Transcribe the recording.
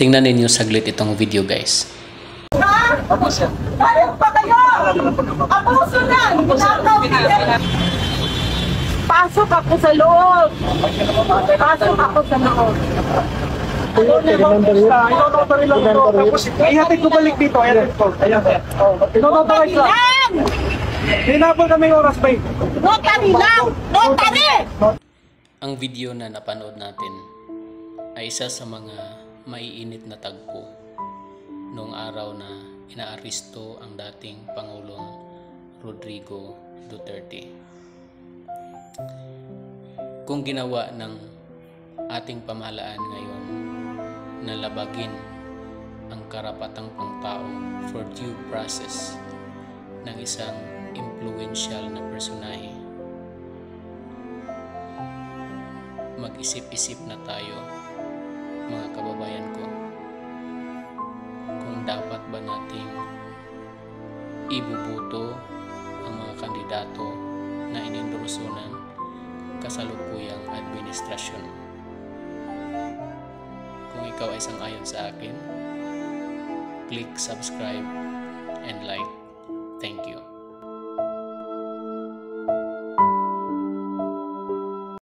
Tingnan ninyo saglit itong video guys. Ayun pa kayo! Abuso na! Pasok ako sa loob! Pasok ako sa loob! Tapos ihatid ko balik dito. Ihatid ko. Ayan. Ino-notarize lang. Hinabol kami oras ba? Notary lang! Notary! Ang video na napanood natin ay isa sa mga maiinit na tagpo noong araw na inaaresto ang dating Pangulong Rodrigo Duterte. Kung ginawa ng ating pamahalaan ngayon na labagin ang karapatang pangtao for due process ng isang influential na personahe, mag-isip-isip na tayo mga kababayan ko kung dapat ba nating ibubuto ang mga kandidato na inendorso ng kasalukuyang administrasyon. Kung ikaw ay sang-ayon sa akin, click subscribe and like. Thank you.